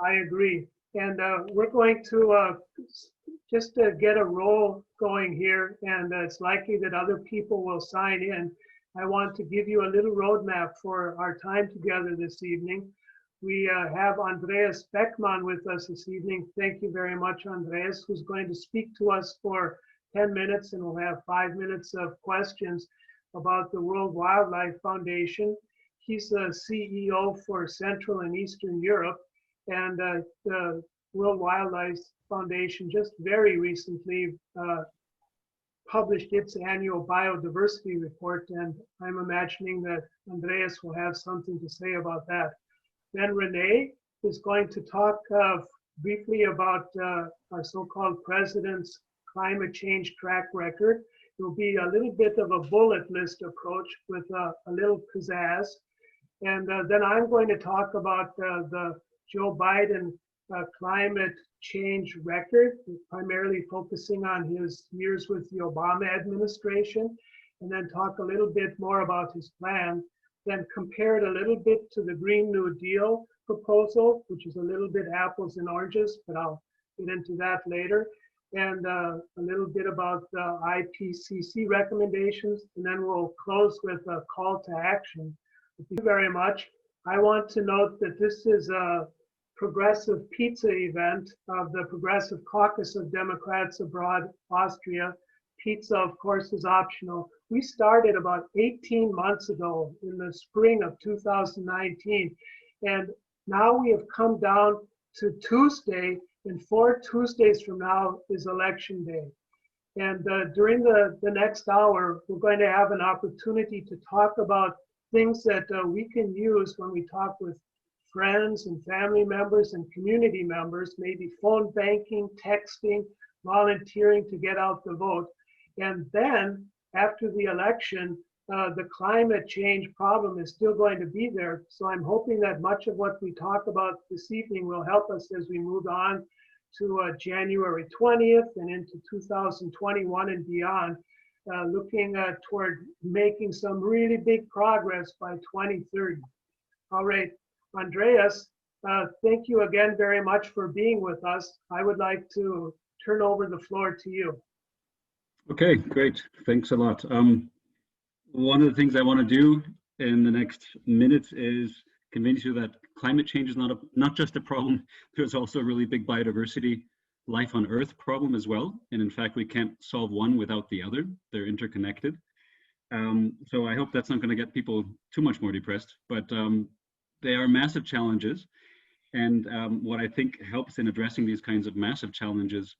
I agree. And we're going to just get a roll going here, and it's likely that other people will sign in. I want to give you a little roadmap for our time together this evening. We have Andreas Beckmann with us this evening. Thank you very much, Andreas, who's going to speak to us for 10 minutes, and we'll have 5 minutes of questions about the World Wildlife Foundation. He's the CEO for Central and Eastern Europe, and the World Wildlife Foundation just very recently published its annual biodiversity report, and I'm imagining that Andreas will have something to say about that. Then Renee is going to talk briefly about our so-called president's climate change track record. It will be a little bit of a bullet list approach with a little pizzazz. And then I'm going to talk about the Joe Biden climate change record, primarily focusing on his years with the Obama administration, and then talk a little bit more about his plan, then compare it a little bit to the Green New Deal proposal, which is a little bit apples and oranges, but I'll get into that later, and a little bit about the IPCC recommendations, and then we'll close with a call to action. Thank you very much. I want to note that this is a progressive pizza event of the Progressive Caucus of Democrats Abroad, Austria. Pizza, of course, is optional. We started about 18 months ago in the spring of 2019, and now we have come down to Tuesday, and 4 Tuesdays from now is election day. And during the next hour, we're going to have an opportunity to talk about things that we can use when we talk with friends and family members and community members, maybe phone banking, texting, volunteering to get out the vote. And then after the election, the climate change problem is still going to be there. So I'm hoping that much of what we talk about this evening will help us as we move on to January 20th and into 2021 and beyond, looking toward making some really big progress by 2030. All right, Andreas, thank you again very much for being with us. I would like to turn over the floor to you. Okay, great. Thanks a lot. One of the things I want to do in the next minutes is convince you that climate change is not just a problem. There's also a really big biodiversity, life on Earth problem as well. And in fact, we can't solve one without the other. They're interconnected. So I hope that's not going to get people too much more depressed, but they are massive challenges. And what I think helps in addressing these kinds of massive challenges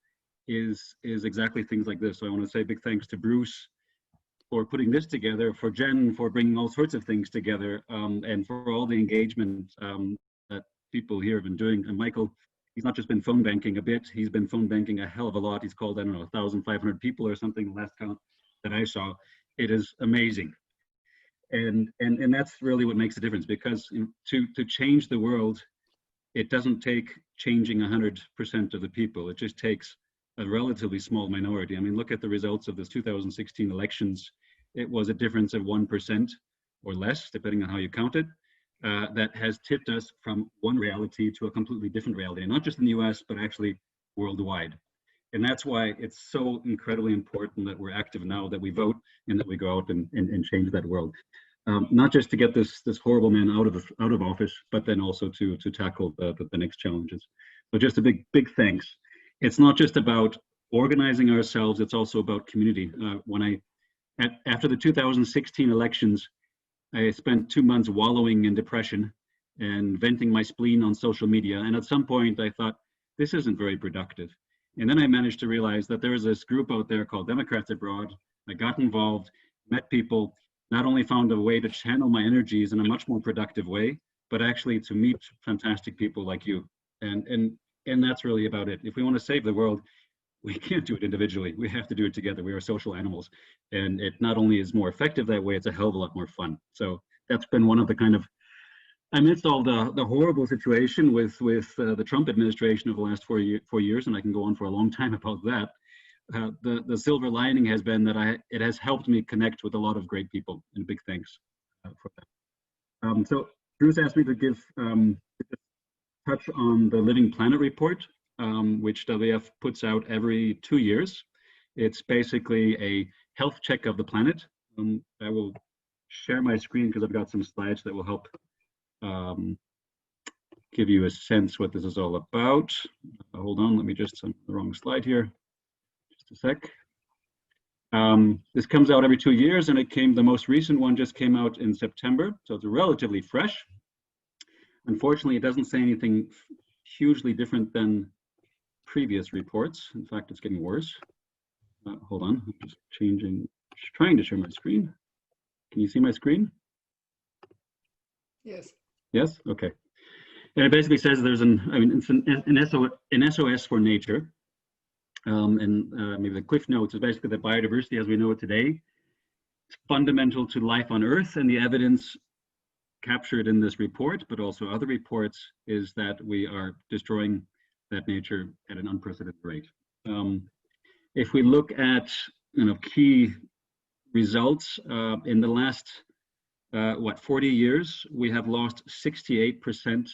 is exactly things like this. So I want to say big thanks to Bruce for putting this together, for Jen for bringing all sorts of things together, and for all the engagement that people here have been doing. And Michael, he's not just been phone banking a bit, he's been phone banking a hell of a lot. He's called, I don't know, 1,500 people or something, last count that I saw. It is amazing. And that's really what makes a difference, because to change the world, it doesn't take changing 100% of the people. It just takes a relatively small minority. I mean, look at the results of this 2016 elections. It was a difference of 1% or less, depending on how you count it, that has tipped us from one reality to a completely different reality, not just in the US, but actually worldwide. And that's why it's so incredibly important that we're active now, that we vote, and that we go out and change that world. Not just to get this horrible man out of office, but then also to tackle the next challenges. So just a big thanks. It's not just about organizing ourselves, it's also about community. After the 2016 elections, I spent 2 months wallowing in depression and venting my spleen on social media. And at some point I thought, this isn't very productive. And then I managed to realize that there was this group out there called Democrats Abroad. I got involved, met people, not only found a way to channel my energies in a much more productive way, but actually to meet fantastic people like you. And that's really about it. If we want to save the world, we can't do it individually. We have to do it together. We are social animals. And it not only is more effective that way, it's a hell of a lot more fun. So that's been one of the kind of, amidst all the horrible situation with the Trump administration over the last 4 years, and I can go on for a long time about that, the silver lining has been that it has helped me connect with a lot of great people, and big thanks for that. So Bruce asked me to touch on the Living Planet report, which WWF puts out every 2 years. It's basically a health check of the planet. I will share my screen because I've got some slides that will help give you a sense what this is all about. Hold on, let me just, I'm on the wrong slide here. Just a sec. This comes out every 2 years, and the most recent one just came out in September, so it's relatively fresh. Unfortunately, it doesn't say anything hugely different than previous reports. In fact, it's getting worse. Hold on, I'm just trying to share my screen. Can you see my screen? Yes. Yes, okay. And it basically says there's it's an SOS for nature. Maybe the cliff notes is basically that biodiversity as we know it today is fundamental to life on Earth, and the evidence captured in this report, but also other reports, is that we are destroying that nature at an unprecedented rate. If we look at key results in the last 40 years, we have lost 68%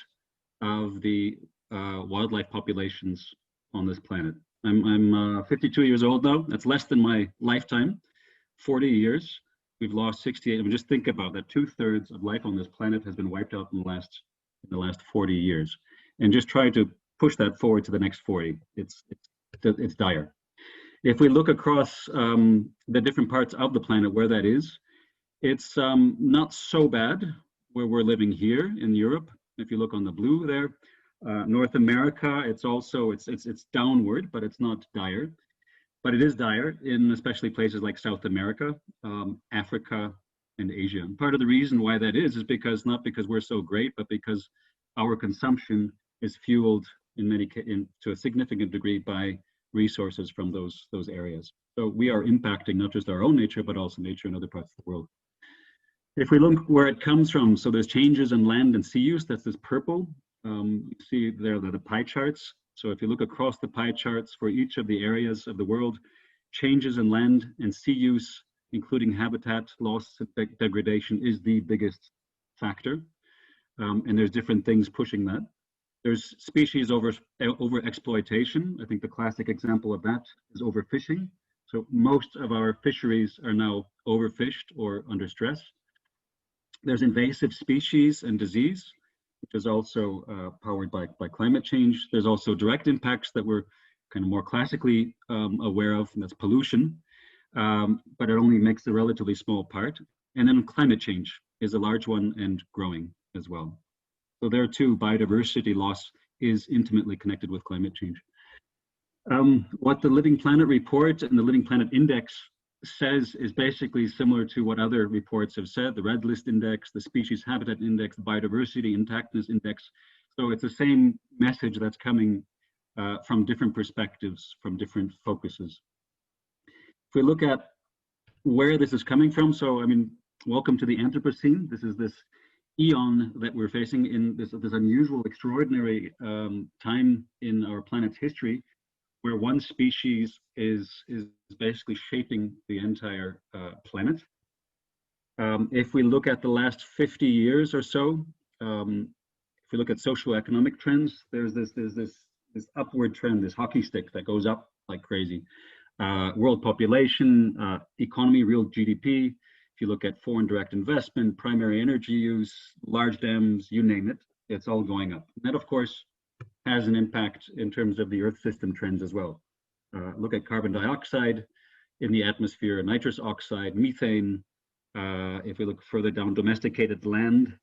of the wildlife populations on this planet. I'm 52 years old now. That's less than my lifetime. 40 years, we've lost 68. I mean, just think about that. 2/3 of life on this planet has been wiped out in the last 40 years. And just try to push that forward to the next 40. It's dire. If we look across the different parts of the planet where that is, it's not so bad where we're living here in Europe. If you look on the blue there, North America, it's downward, but it's not dire. But it is dire in especially places like South America, Africa, and Asia. And part of the reason why that is because not because we're so great, but because our consumption is fueled to a significant degree by resources from those areas. So we are impacting not just our own nature, but also nature in other parts of the world. If we look where it comes from, so there's changes in land and sea use, that's this purple. You see there the pie charts. So if you look across the pie charts for each of the areas of the world, changes in land and sea use, including habitat loss and degradation, is the biggest factor. And there's different things pushing that. There's species over exploitation. I think the classic example of that is overfishing. So most of our fisheries are now overfished or under stress. There's invasive species and disease, which is also powered by climate change. There's also direct impacts that we're kind of more classically aware of, and that's pollution, but it only makes a relatively small part. And then climate change is a large one and growing as well. So there too, biodiversity loss is intimately connected with climate change. What the Living Planet report and the Living Planet Index says is basically similar to what other reports have said, the Red List Index, the Species Habitat Index, the Biodiversity Intactness Index. So it's the same message that's coming from different perspectives, from different focuses. If we look at where this is coming from, so I mean, welcome to the Anthropocene. This is this eon that we're facing in this unusual, extraordinary time in our planet's history, where one species is basically shaping the entire planet. If we look at the last 50 years or so, if we look at socioeconomic trends, there's this upward trend, this hockey stick that goes up like crazy. World population, economy, real GDP. If you look at foreign direct investment, primary energy use, large dams, you name it, it's all going up. And that, of course, has an impact in terms of the Earth system trends as well. Look at carbon dioxide in the atmosphere, nitrous oxide, methane. If we look further down, domesticated land,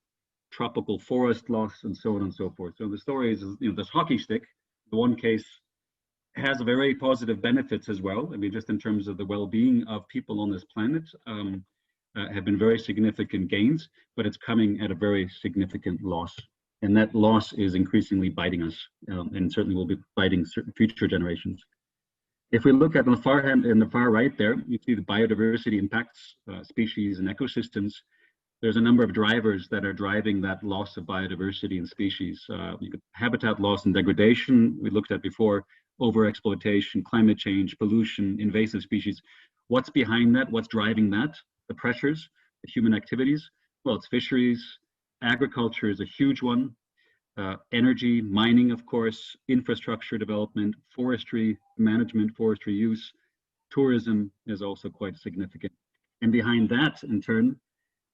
tropical forest loss, and so on and so forth. So the story is, this hockey stick, the one case has very positive benefits as well. I mean, just in terms of the well-being of people on this planet, have been very significant gains, but it's coming at a very significant loss. And that loss is increasingly biting us, and certainly will be biting certain future generations. If we look at the far right there, you see the biodiversity impacts, species and ecosystems. There's a number of drivers that are driving that loss of biodiversity and species. Habitat loss and degradation, we looked at before, overexploitation, climate change, pollution, invasive species. What's behind that? What's driving that? The pressures, the human activities? Well, it's fisheries. Agriculture is a huge one. energy, mining, of course, infrastructure development, forestry management, forestry use, tourism is also quite significant. And behind that, in turn,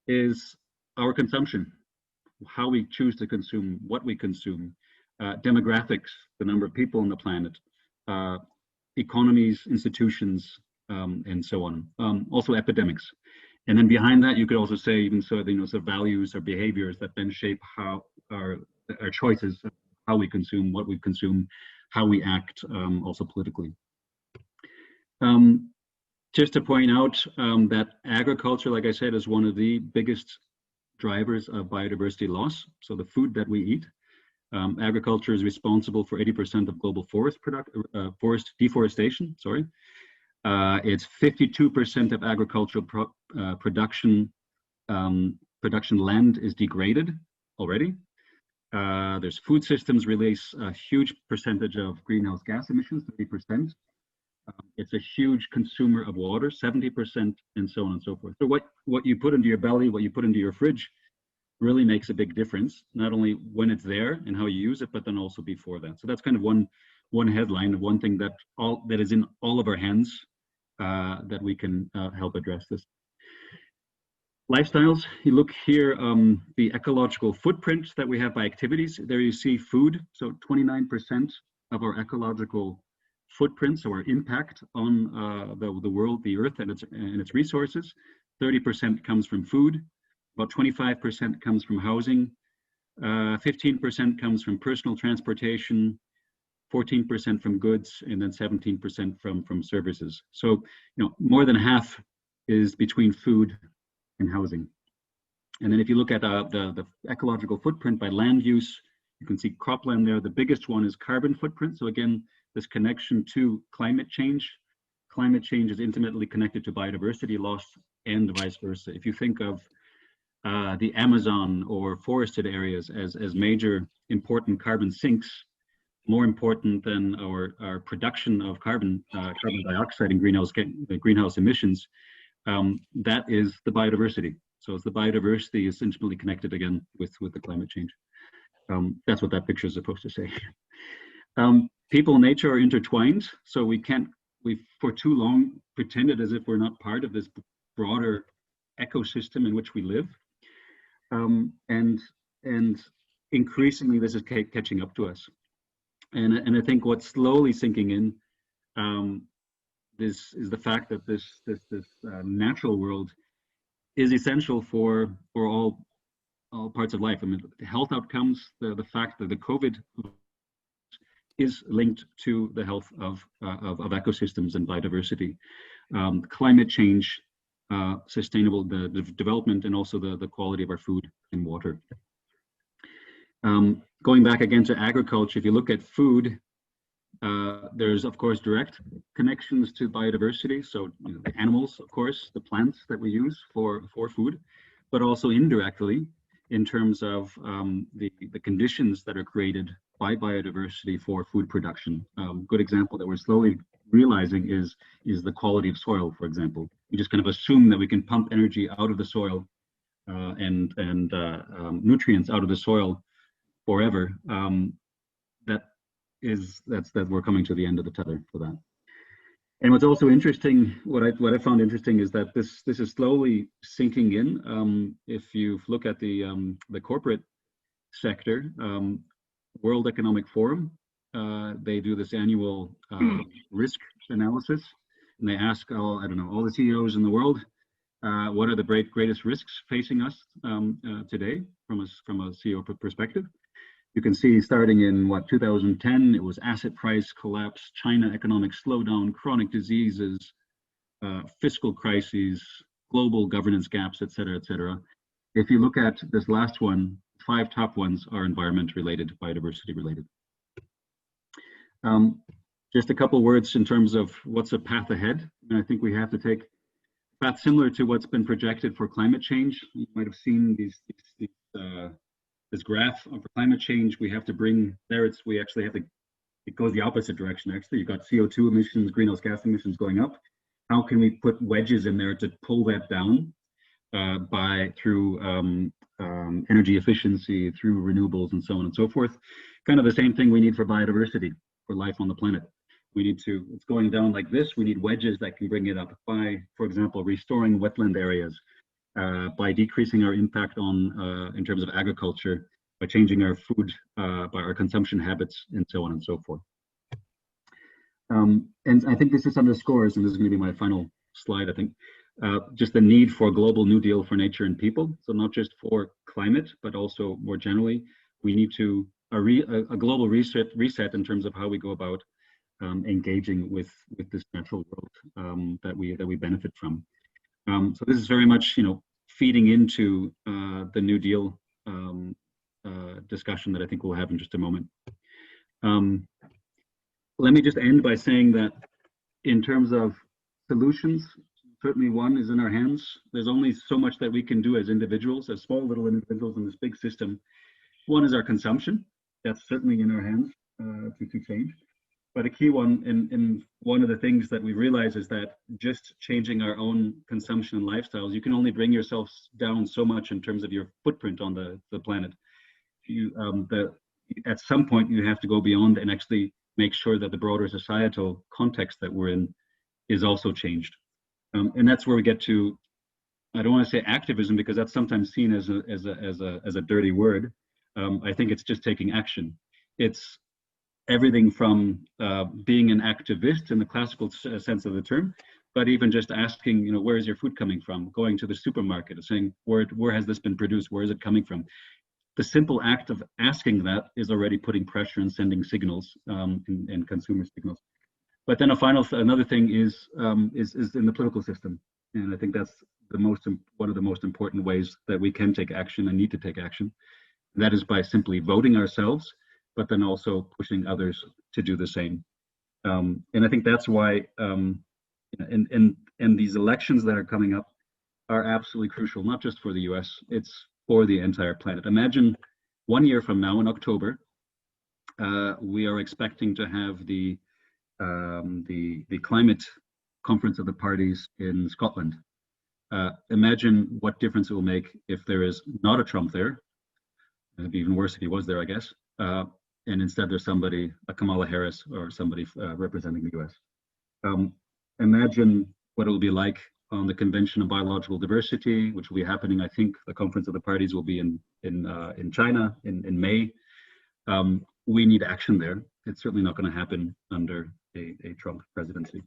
is our consumption, how we choose to consume, what we consume, demographics, the number of people on the planet, economies, institutions, and so on. Also epidemics. And then behind that, you could also say even so, so values or behaviors that then shape how our choices, how we consume, what we consume, how we act, also politically. Just to point out that agriculture, like I said, is one of the biggest drivers of biodiversity loss. So the food that we eat, agriculture is responsible for 80% of global forest deforestation. Sorry, it's 52% of agricultural production land is degraded already. There's food systems release a huge percentage of greenhouse gas emissions, 30%. It's a huge consumer of water, 70%, and so on and so forth. So what you put into your belly, what you put into your fridge, really makes a big difference, not only when it's there and how you use it, but then also before that. So that's kind of one headline, one thing that is in all of our hands that we can help address this. Lifestyles, you look here, the ecological footprint that we have by activities. There you see food, so 29% of our ecological footprint, so our impact on the world, the earth and its resources. 30% comes from food, about 25% comes from housing, 15% comes from personal transportation, 14% from goods, and then 17% from services. So, more than half is between food and housing. And then if you look at the ecological footprint by land use, you can see cropland there. The biggest one is carbon footprint. So again, this connection to climate change. Climate change is intimately connected to biodiversity loss and vice versa. If you think of the Amazon or forested areas as major important carbon sinks, more important than our production of carbon dioxide and greenhouse emissions, that is the biodiversity. So it's the biodiversity is intimately connected again with the climate change. That's what that picture is supposed to say. People and nature are intertwined, so we've for too long pretended as if we're not part of this broader ecosystem in which we live. And increasingly this is catching up to us. And I think what's slowly sinking in this is the fact that this natural world is essential for all parts of life. I mean, the health outcomes, the fact that the COVID is linked to the health of ecosystems and biodiversity, climate change, sustainable the development, and also the quality of our food and water. Going back again to agriculture, if you look at food, there's of course direct connections to biodiversity. So the animals, of course, the plants that we use for food, but also indirectly in terms of the conditions that are created by biodiversity for food production. Good example that we're slowly realizing is the quality of soil, for example. We just kind of assume that we can pump energy out of the soil and nutrients out of the soil forever. That we're coming to the end of the tether for that. And what's also interesting, what I found interesting is that this is slowly sinking in. If you look at the corporate sector, World Economic Forum, they do this annual risk analysis, and they ask all the CEOs in the world, what are the greatest risks facing us today from a CEO perspective. You can see starting in 2010, it was asset price collapse, China economic slowdown, chronic diseases, fiscal crises, global governance gaps, et cetera, et cetera. If you look at this last one, 5 top ones are environment related, biodiversity related. Just a couple words in terms of what's the path ahead. And I think we have to take a path similar to what's been projected for climate change. You might have seen this graph for climate change. We have to bring there. It goes the opposite direction. Actually, you've got CO2 emissions, greenhouse gas emissions going up. How can we put wedges in there to pull that down? through energy efficiency, through renewables, and so on and so forth. Kind of the same thing we need for biodiversity, for life on the planet. We need to, it's going down like this. We need wedges that can bring it up by, for example, restoring wetland areas, by decreasing our impact on, in terms of agriculture, by changing our food, by our consumption habits, and so on and so forth. And I think this just underscores, and this is going to be my final slide, I think, just the need for a global New Deal for nature and people. So not just for climate, but also more generally, we need to a global reset in terms of how we go about engaging with this natural world that we benefit from. So this is very much, you know, feeding into the New Deal discussion that I think we'll have in just a moment. Let me just end by saying that in terms of solutions, certainly one is in our hands. There's only so much that we can do as individuals, as small little individuals in this big system. One is our consumption. That's certainly in our hands to change. But a key one, and one of the things that we realize is that just changing our own consumption and lifestyles, you can only bring yourself down so much in terms of your footprint on the planet. At some point, you have to go beyond and actually make sure that the broader societal context that we're in is also changed. And that's where we get to, I don't want to say activism because that's sometimes seen as a dirty word. I think it's just taking action. It's everything from being an activist in the classical sense of the term, but even just asking, you know, where is your food coming from? Going to the supermarket and saying, where has this been produced? Where is it coming from? The simple act of asking that is already putting pressure and sending signals and consumer signals. But then another thing is in the political system, and I think that's one of the most important ways that we can take action and need to take action. And that is by simply voting ourselves, but then also pushing others to do the same. And I think that's why, and these elections that are coming up are absolutely crucial, not just for the US, it's for the entire planet. Imagine 1 year from now in October, we are expecting to have the climate conference of the parties in Scotland. Imagine what difference it will make if there is not a Trump there. It'd be even worse if he was there, I guess. And instead there's somebody, a Kamala Harris or somebody representing the US. Imagine what it will be like on the Convention of Biological Diversity, which will be happening, I think the Conference of the Parties will be in China in May. We need action there. It's certainly not going to happen under a Trump presidency.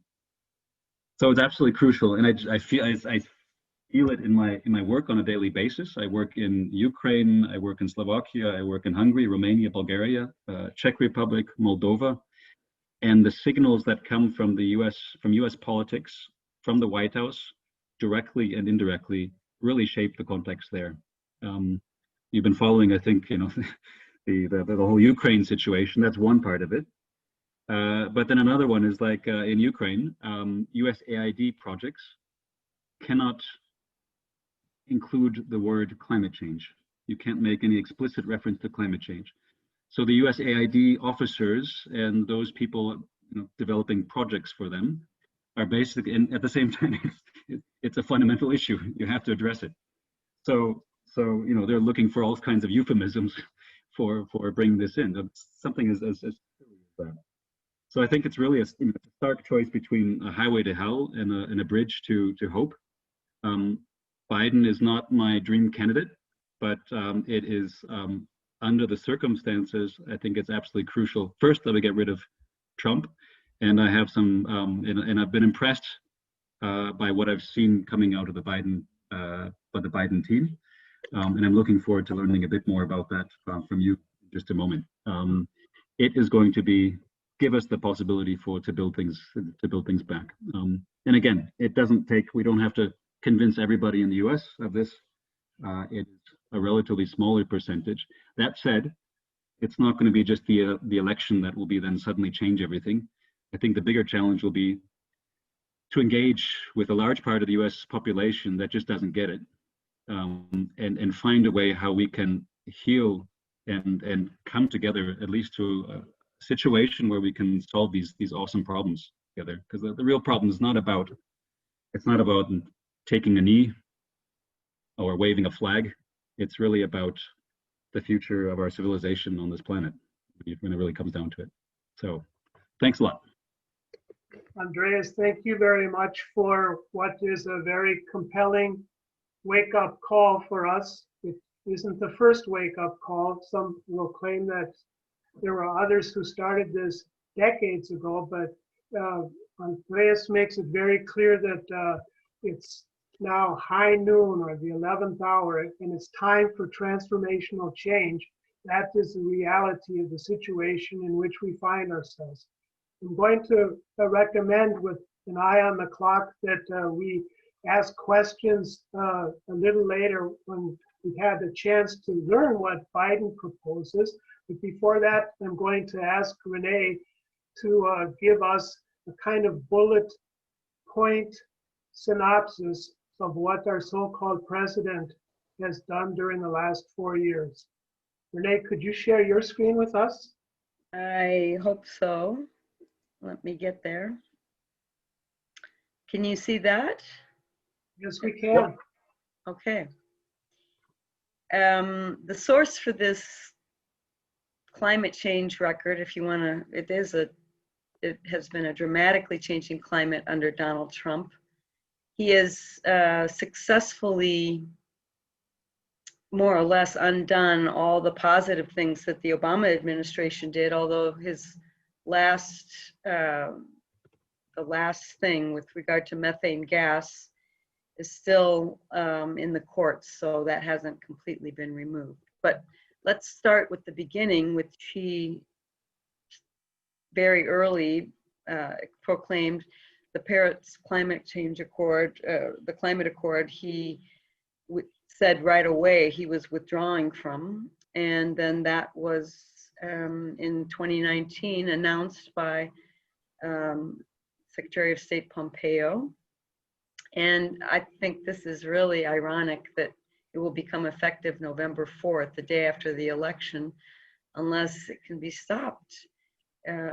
So it's absolutely crucial, and I feel it in my work on a daily basis. I work in Ukraine, I work in Slovakia, I work in Hungary, Romania, Bulgaria, Czech Republic, Moldova, and the signals that come from the US politics, from the White House, directly and indirectly, really shape the context there. You've been following, I think, you know, the whole Ukraine situation. That's one part of it. But then another one is like in Ukraine, USAID projects cannot include the word climate change. You can't make any explicit reference to climate change. So the USAID officers and those people, you know, developing projects for them are basically, and at the same time, it's a fundamental issue. You have to address it. So you know, they're looking for all kinds of euphemisms for bringing this in. Something as that. So I think it's really a stark choice between a highway to hell and a bridge to hope. Biden is not my dream candidate, but it is under the circumstances, I think it's absolutely crucial. First, that we get rid of Trump, and I have some, and I've been impressed by what I've seen coming out of the Biden team, and I'm looking forward to learning a bit more about that from you in just a moment. It is going to give us the possibility to build things back. And again, it doesn't take. We don't have to convince everybody in the U.S. of this. It's a relatively smaller percentage. That said, it's not going to be just the election that will be then suddenly change everything. I think the bigger challenge will be to engage with a large part of the U.S. population that just doesn't get it, and find a way how we can heal and come together at least to a situation where we can solve these awesome problems together. Because the real problem is not about taking a knee or waving a flag. It's really about the future of our civilization on this planet when it really comes down to it. So thanks a lot. Andreas, thank you very much for what is a very compelling wake-up call for us. It isn't the first wake-up call. Some will claim that there were others who started this decades ago, but Andreas makes it very clear that it's now high noon or the 11th hour, and it's time for transformational change. That is the reality of the situation in which we find ourselves. I'm going to recommend, with an eye on the clock, that we ask questions a little later when we've had the chance to learn what Biden proposes. But before that, I'm going to ask Renee to give us a kind of bullet point synopsis of what our so-called president has done during the last 4 years. Renee, could you share your screen with us? I hope so. Let me get there. Can you see that? Yes, we can. Okay. The source for this climate change record, if you want to, it has been a dramatically changing climate under Donald Trump. He has successfully more or less undone all the positive things that the Obama administration did, although his the last thing with regard to methane gas is still in the courts, so that hasn't completely been removed. But let's start with the beginning, which he very early proclaimed the Paris Climate Change Accord, the Climate Accord. He said right away he was withdrawing from, and then that was in 2019 announced by Secretary of State Pompeo. And I think this is really ironic that it will become effective November 4th, the day after the election, unless it can be stopped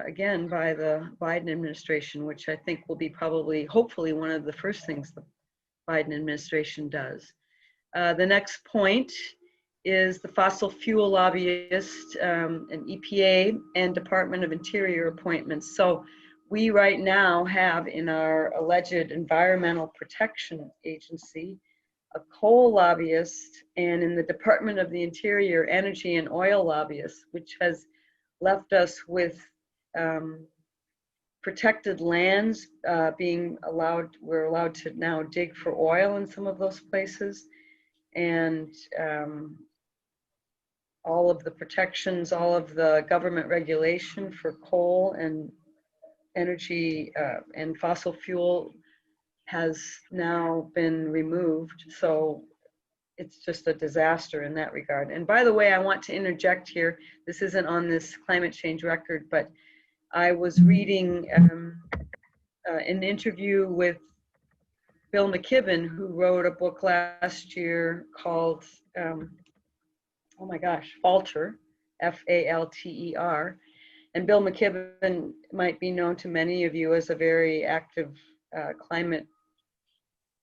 again by the Biden administration, which I think will be hopefully one of the first things the Biden administration does. The next point is the fossil fuel lobbyist, and EPA and Department of Interior appointments. So we right now have in our alleged Environmental Protection Agency a coal lobbyist, and in the Department of the Interior, energy and oil lobbyist, which has left us with protected lands we're allowed to now dig for oil in some of those places, and all of the protections, all of the government regulation for coal and energy and fossil fuel has now been removed. So it's just a disaster in that regard. And by the way, I want to interject here. This isn't on this climate change record, but I was reading an interview with Bill McKibben, who wrote a book last year called, oh my gosh, Falter, F-A-L-T-E-R. And Bill McKibben might be known to many of you as a very active climate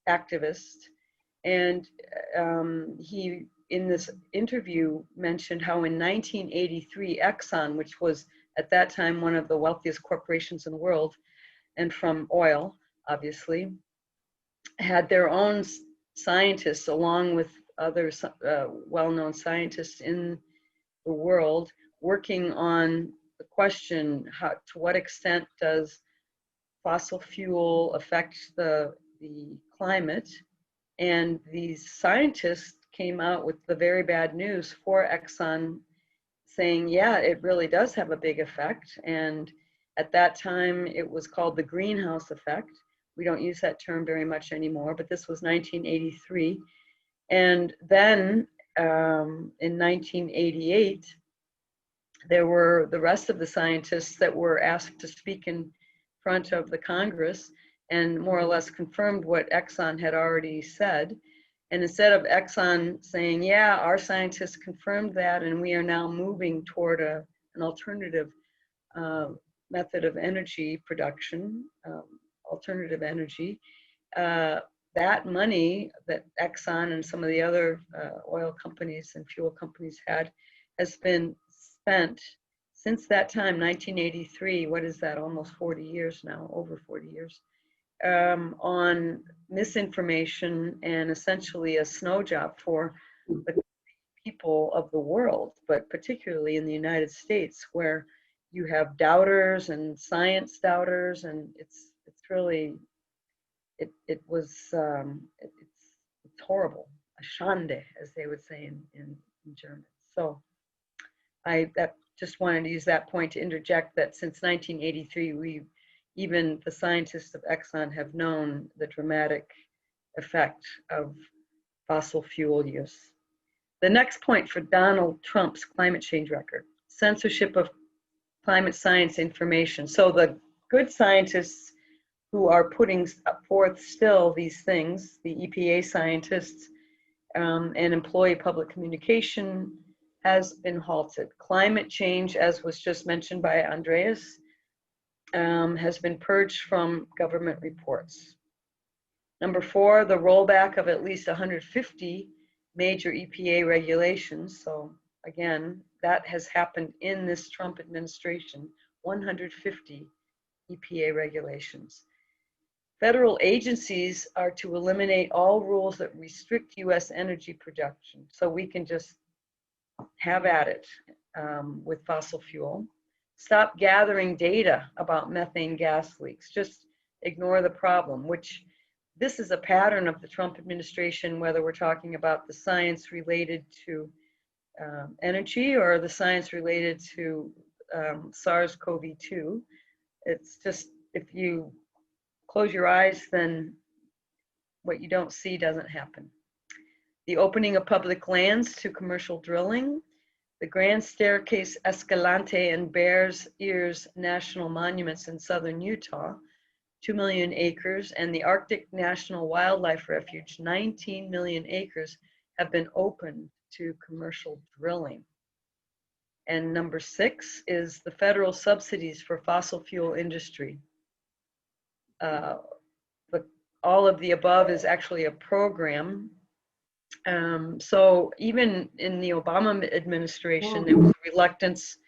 activist. And he, in this interview, mentioned how in 1983, Exxon, which was at that time one of the wealthiest corporations in the world, and from oil, obviously, had their own scientists along with other well-known scientists in the world working on the question, to what extent does fossil fuel affect the climate? And these scientists came out with the very bad news for Exxon, saying, yeah, it really does have a big effect. And at that time, it was called the greenhouse effect. We don't use that term very much anymore, but this was 1983. And then in 1988, there were the rest of the scientists that were asked to speak in front of the Congress and more or less confirmed what Exxon had already said. And instead of Exxon saying, yeah, our scientists confirmed that, and we are now moving toward an alternative method of energy production, alternative energy, that money that Exxon and some of the other oil companies and fuel companies had has been spent since that time, 1983. What is that? Almost 40 years now, over 40 years, on misinformation and essentially a snow job for the people of the world, but particularly in the United States, where you have doubters and science doubters, and it's really it's horrible, a Schande, as they would say in German. So I just wanted to use that point to interject that since 1983, even the scientists of Exxon have known the dramatic effect of fossil fuel use. The next point for Donald Trump's climate change record: censorship of climate science information. So the good scientists who are putting forth still these things, the EPA scientists and employee public communication, has been halted. Climate change, as was just mentioned by Andreas, has been purged from government reports. Number 4, the rollback of at least 150 major EPA regulations. So again, that has happened in this Trump administration, 150 EPA regulations. Federal agencies are to eliminate all rules that restrict US energy production, so we can just have at it with fossil fuel. Stop gathering data about methane gas leaks, just ignore the problem, which this is a pattern of the Trump administration, whether we're talking about the science related to energy or the science related to SARS-CoV-2. It's just, if you close your eyes, then what you don't see doesn't happen. The opening of public lands to commercial drilling, the Grand Staircase Escalante and Bears Ears National Monuments in southern Utah, 2 million acres, and the Arctic National Wildlife Refuge, 19 million acres, have been opened to commercial drilling. And number 6 is the federal subsidies for fossil fuel industry. All of the above is actually a program. So even in the Obama administration, there was a reluctance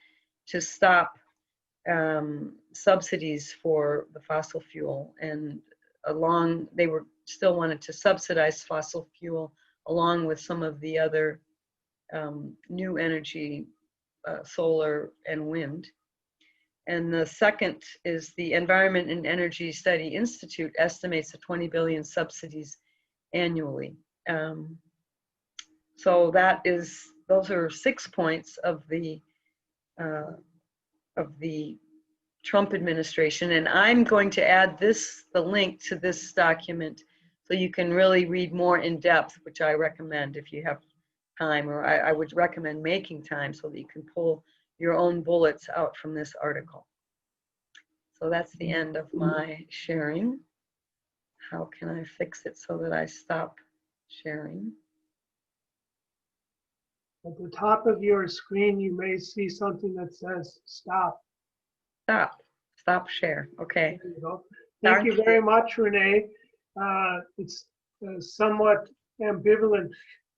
to stop subsidies for the fossil fuel, and they were still wanted to subsidize fossil fuel along with some of the other new energy, solar and wind. And the second is the Environment and Energy Study Institute estimates a 20 billion subsidies annually. So those are 6 points of the Trump administration. And I'm going to add the link to this document so you can really read more in depth, which I recommend if you have time, or I would recommend making time so that you can pull your own bullets out from this article. So that's the end of my sharing. How can I fix it so that I stop sharing? At the top of your screen, you may see something that says stop. Stop share. Okay. There you go. Thank you very much, Renee. It's somewhat ambivalent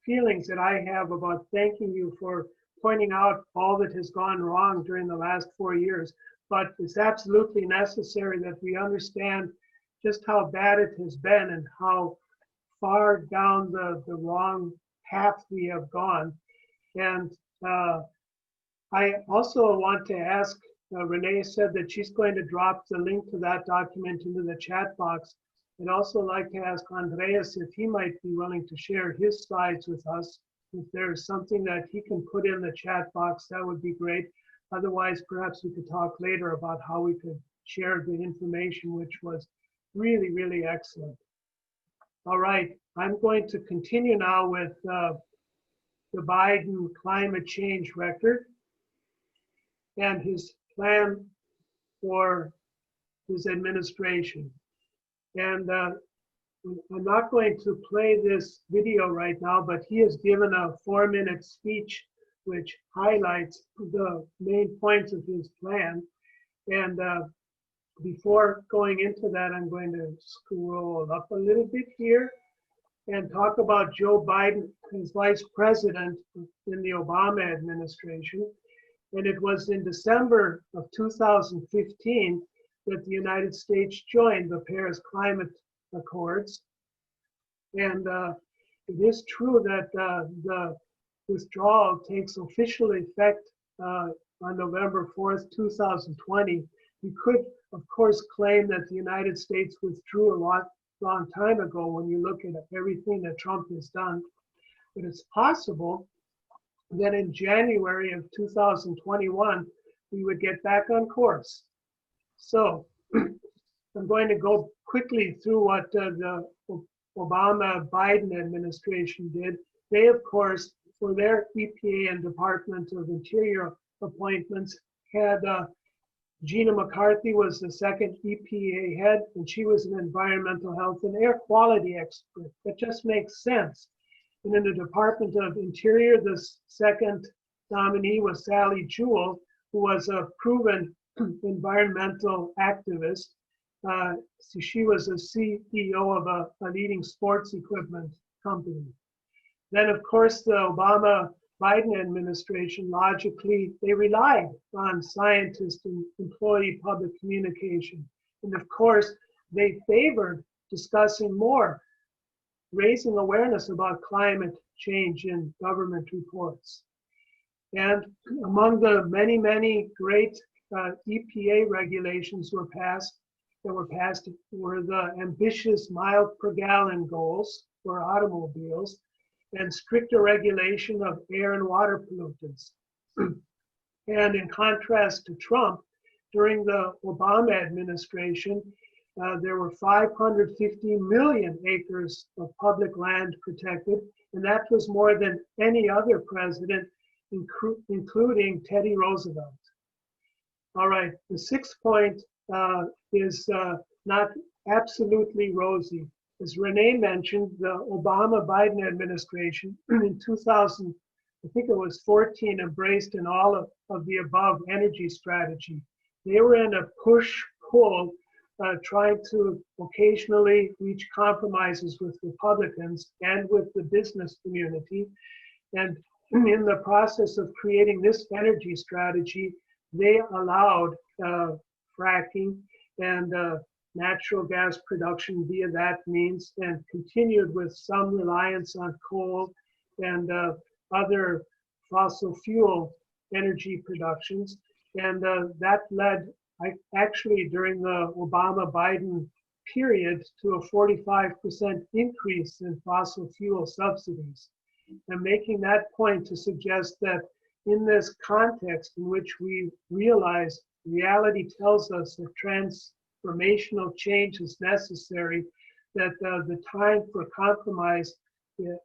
feelings that I have about thanking you for pointing out all that has gone wrong during the last 4 years. But it's absolutely necessary that we understand just how bad it has been and how far down the wrong path we have gone. And I also want to ask, Renee said that she's going to drop the link to that document into the chat box. I'd also like to ask Andreas if he might be willing to share his slides with us. If there's something that he can put in the chat box, that would be great. Otherwise, perhaps we could talk later about how we could share the information, which was really, really excellent. All right, I'm going to continue now with the Biden climate change record and his plan for his administration. And I'm not going to play this video right now, but he has given a 4-minute speech which highlights the main points of his plan. And before going into that, I'm going to scroll up a little bit here. and talk about Joe Biden as vice president in the Obama administration. And it was in December of 2015 that the United States joined the Paris Climate Accords. And it is true that the withdrawal takes official effect on November 4th, 2020. You could, of course, claim that the United States withdrew a long time ago when you look at everything that Trump has done. But it's possible that in January of 2021, we would get back on course. So I'm going to go quickly through what the Obama-Biden administration did. They, of course, for their EPA and Department of Interior appointments, had Gina McCarthy was the second EPA head, and she was an environmental health and air quality expert. That just makes sense. And in the Department of Interior, the second nominee was Sally Jewell, who was a proven environmental activist. So she was a CEO of a leading sports equipment company. Then, of course, the Obama-Biden administration, logically, they relied on scientists and employee public communication. And of course, they favored discussing more, raising awareness about climate change in government reports. And among the many, many great EPA regulations that were passed were the ambitious mile per gallon goals for automobiles and stricter regulation of air and water pollutants. And in contrast to Trump, during the Obama administration, there were 550 million acres of public land protected, and that was more than any other president, including Teddy Roosevelt. All right, the sixth point is not absolutely rosy. As Renee mentioned, the Obama-Biden administration in 2000, I think it was 14, embraced an all of the above energy strategy. They were in a push-pull, trying to occasionally reach compromises with Republicans and with the business community. And in the process of creating this energy strategy, they allowed fracking and natural gas production via that means, and continued with some reliance on coal and other fossil fuel energy productions. And that led, actually during the Obama-Biden period, to a 45% increase in fossil fuel subsidies. I'm making that point to suggest that in this context in which we realize reality tells us that transformational change is necessary, that the time for compromise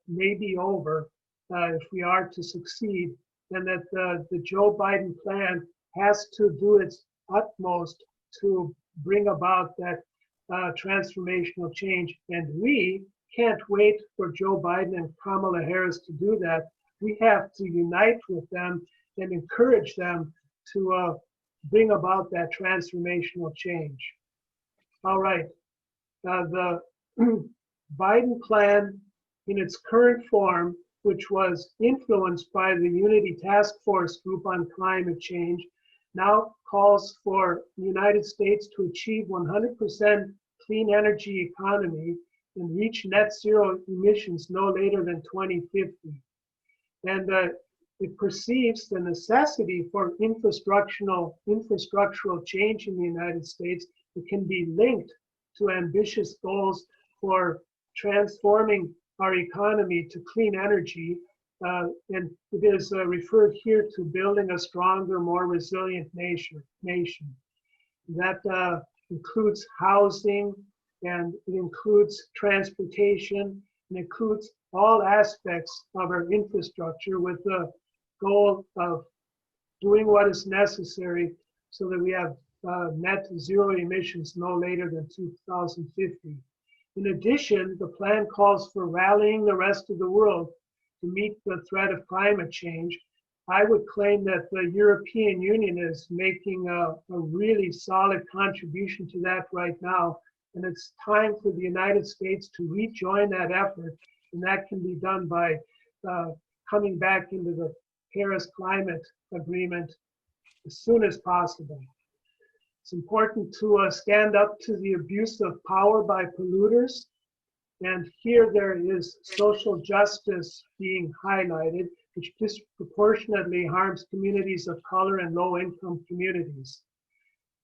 may be over if we are to succeed, and that the Joe Biden plan has to do its utmost to bring about that transformational change. And we can't wait for Joe Biden and Kamala Harris to do that. We have to unite with them and encourage them to bring about that transformational change. All right, the Biden plan in its current form, which was influenced by the Unity Task Force Group on Climate Change, now calls for the United States to achieve 100% clean energy economy and reach net zero emissions no later than 2050. And it perceives the necessity for infrastructural change in the United States that can be linked to ambitious goals for transforming our economy to clean energy. And it is referred here to building a stronger, more resilient nation. That includes housing, and it includes transportation, and includes all aspects of our infrastructure with the goal of doing what is necessary so that we have net zero emissions no later than 2050. In addition, the plan calls for rallying the rest of the world to meet the threat of climate change. I would claim that the European Union is making a really solid contribution to that right now. And it's time for the United States to rejoin that effort. And that can be done by coming back into the Paris Climate Agreement as soon as possible. It's important to stand up to the abuse of power by polluters. And here there is social justice being highlighted, which disproportionately harms communities of color and low-income communities.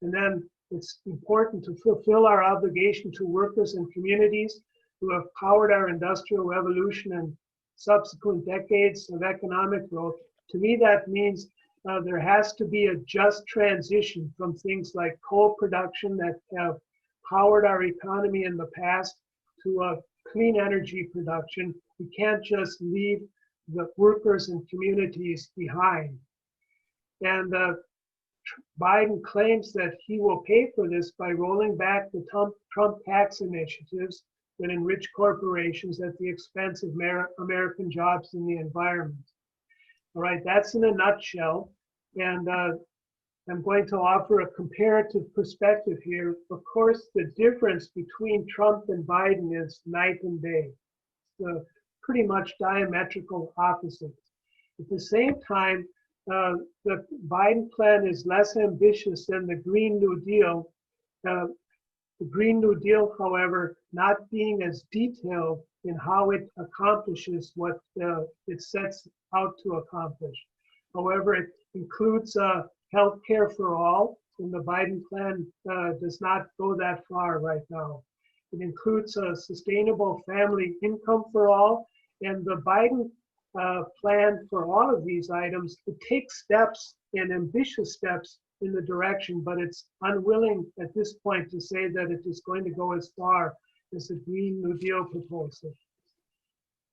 And then it's important to fulfill our obligation to workers and communities who have powered our industrial revolution and subsequent decades of economic growth. To me, that means there has to be a just transition from things like coal production that have powered our economy in the past to a clean energy production. We can't just leave the workers and communities behind. And Biden claims that he will pay for this by rolling back the Trump tax initiatives that enrich corporations at the expense of American jobs and the environment. All right, that's in a nutshell. And I'm going to offer a comparative perspective here. Of course, the difference between Trump and Biden is night and day. It's pretty much diametrical opposites. At the same time, the Biden plan is less ambitious than the Green New Deal. The Green New Deal, however, not being as detailed in how it accomplishes what it sets out to accomplish. However, it includes health care for all, and the Biden plan does not go that far right now. It includes a sustainable family income for all, and the Biden plan for all of these items, it takes steps and ambitious steps in the direction, but it's unwilling at this point to say that it is going to go as far as the Green New Deal proposal.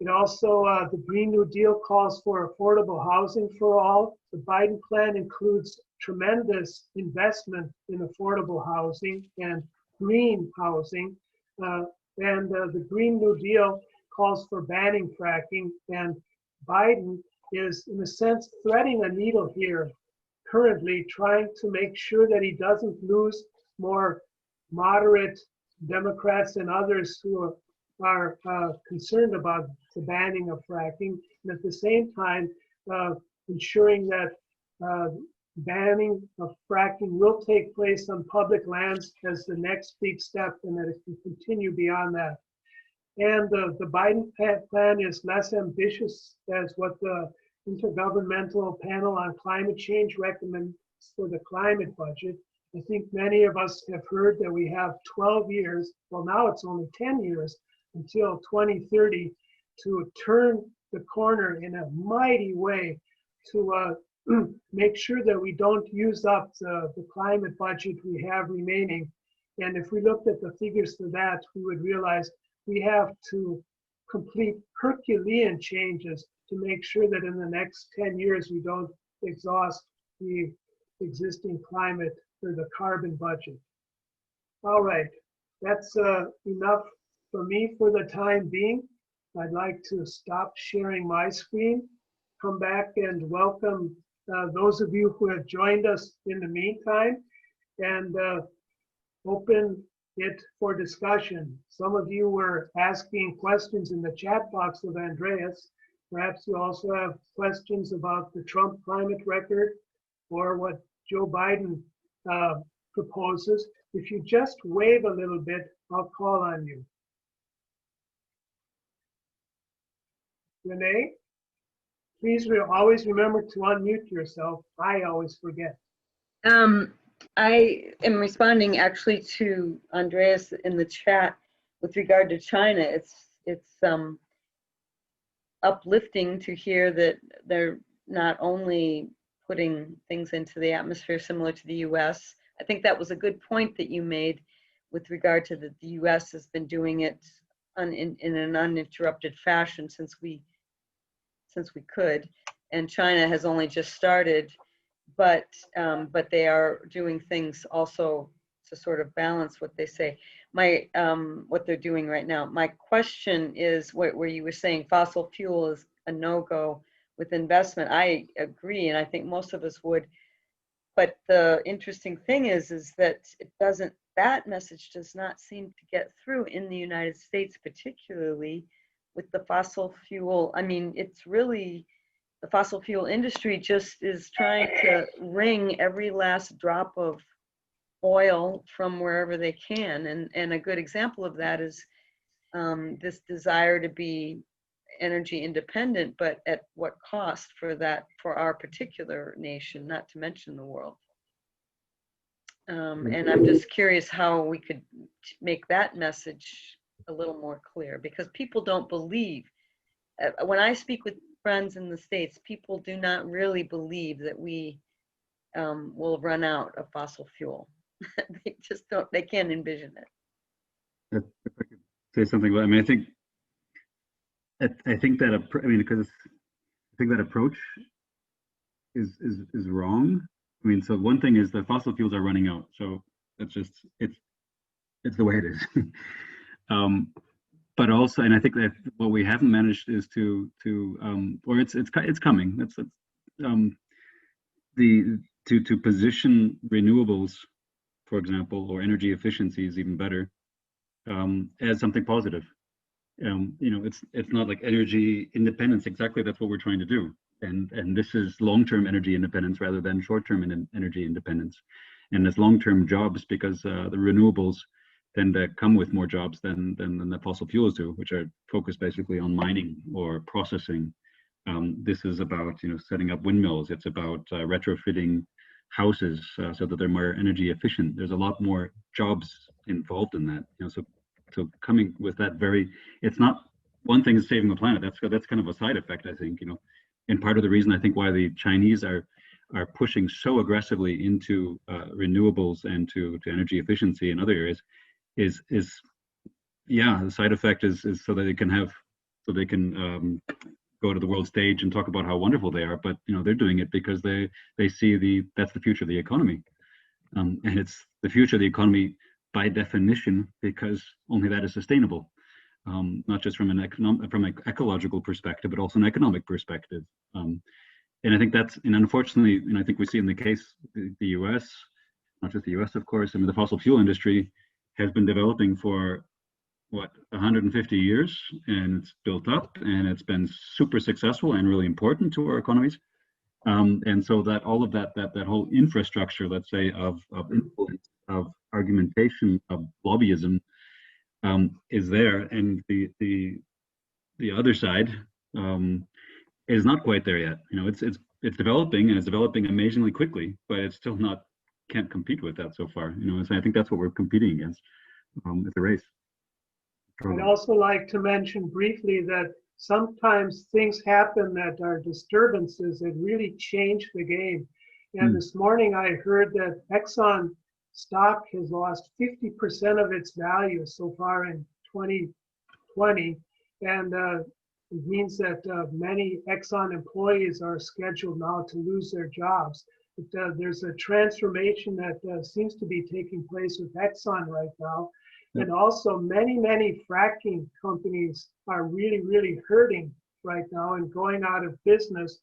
It also, the Green New Deal calls for affordable housing for all. The Biden plan includes tremendous investment in affordable housing and green housing. The Green New Deal calls for banning fracking, and Biden is, in a sense, threading a needle here, currently trying to make sure that he doesn't lose more moderate Democrats and others who are concerned about the banning of fracking, and at the same time ensuring that banning of fracking will take place on public lands as the next big step, and that it can continue beyond that. And the Biden plan is less ambitious as what the Intergovernmental Panel on Climate Change recommends for the climate budget. I think many of us have heard that we have 12 years, well now it's only 10 years, until 2030 to turn the corner in a mighty way to make sure that we don't use up the climate budget we have remaining. And if we looked at the figures for that, we would realize we have to complete Herculean changes to make sure that in the next 10 years we don't exhaust the existing climate or the carbon budget. All right, that's enough for me for the time being. I'd like to stop sharing my screen, come back and welcome those of you who have joined us in the meantime, and open it for discussion. Some of you were asking questions in the chat box of Andreas. Perhaps you also have questions about the Trump climate record or what Joe Biden proposes. If you just wave a little bit, I'll call on you. Renee, please always remember to unmute yourself. I always forget. I am responding actually to Andreas in the chat with regard to China. It's uplifting to hear that they're not only putting things into the atmosphere similar to the US. I think that was a good point that you made with regard to the US has been doing it in an uninterrupted fashion since we could, and China has only just started, but they are doing things also to sort of balance what they say. What they're doing right now. My question is where you were saying fossil fuel is a no-go with investment. I agree, and I think most of us would. But the interesting thing is that it doesn't that message does not seem to get through in the United States, particularly with the fossil fuel. I mean, it's really, the fossil fuel industry just is trying to wring every last drop of oil from wherever they can. And a good example of that is this desire to be energy independent, but at what cost for that, for our particular nation, not to mention the world. And I'm just curious how we could make that message a little more clear, because people don't believe. When I speak with friends in the States, people do not really believe that we will run out of fossil fuel. They just don't, they can't envision it. If I could say something, I mean, I think that, I mean, because I think that approach is wrong. I mean, so one thing is the fossil fuels are running out, so it's just it's the way it is. But also, and I think that what we haven't managed is to or it's coming. That's to position renewables, for example, or energy efficiency is even better, as something positive. You know, it's not like energy independence. Exactly, that's what we're trying to do. And this is long-term energy independence rather than short-term energy independence. And it's long-term jobs, because the renewables tend to come with more jobs than the fossil fuels do, which are focused basically on mining or processing. This is about, you know, setting up windmills. It's about retrofitting houses so that they're more energy efficient. There's a lot more jobs involved in that. You know, so coming with that it's not, one thing is saving the planet. That's kind of a side effect, I think. You know, and part of the reason I think why the Chinese are pushing so aggressively into renewables and to energy efficiency in other areas is yeah, the side effect is so that they can go to the world stage and talk about how wonderful they are. But you know, they're doing it because they see that's the future of the economy, and it's the future of the economy by definition, because only that is sustainable. Not just from an ecological perspective, but also an economic perspective. And I think and unfortunately, I think we see in the case the U.S., not just the U.S. of course. I mean, the fossil fuel industry has been developing for 150 years, and it's built up, and it's been super successful and really important to our economies. And so that all of that whole infrastructure, let's say, of influence, of argumentation, of lobbyism, is there, and the other side is not quite there yet. You know, it's developing, and it's developing amazingly quickly, but it's still can't compete with that so far. You know, so I think that's what we're competing against. It's a race. I'd also like to mention briefly that sometimes things happen that are disturbances that really change the game. And this morning I heard that Exxon stock has lost 50% of its value so far in 2020. And it means that many Exxon employees are scheduled now to lose their jobs. But, there's a transformation that seems to be taking place with Exxon right now. And also many fracking companies are really hurting right now and going out of business.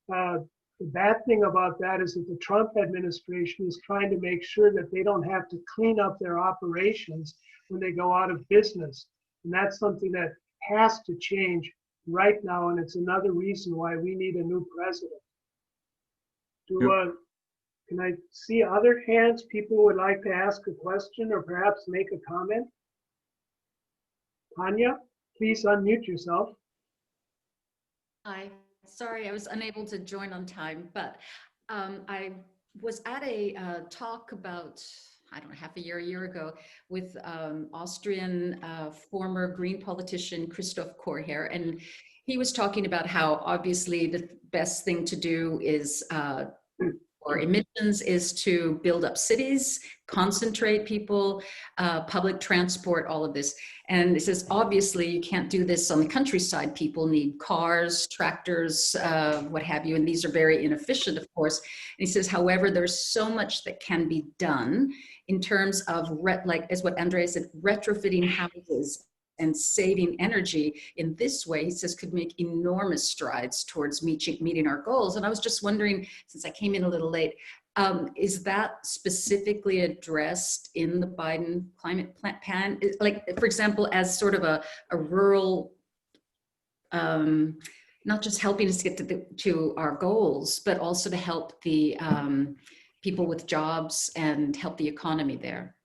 The bad thing about that is that the Trump administration is trying to make sure that they don't have to clean up their operations when they go out of business. And that's something that has to change right now. And it's another reason why we need a new president. Can I see other hands? People would like to ask a question or perhaps make a comment. Tanya, please unmute yourself. Hi, sorry, I was unable to join on time, but I was at a talk about, I don't know, half a year ago with Austrian former Green politician Christoph Korher, and he was talking about how obviously the best thing to do is for emissions is to build up cities, concentrate people, public transport, all of this. And it says, obviously, you can't do this on the countryside. People need cars, tractors, what have you, and these are very inefficient, of course. And he says, however, there's so much that can be done in terms of, like, as what Andrea said, retrofitting houses and saving energy in this way, he says, could make enormous strides towards meeting our goals. And I was just wondering, since I came in a little late, Is that specifically addressed in the Biden climate plan? Like, for example, as sort of a rural, not just helping us get to our goals, but also to help the people with jobs and help the economy there?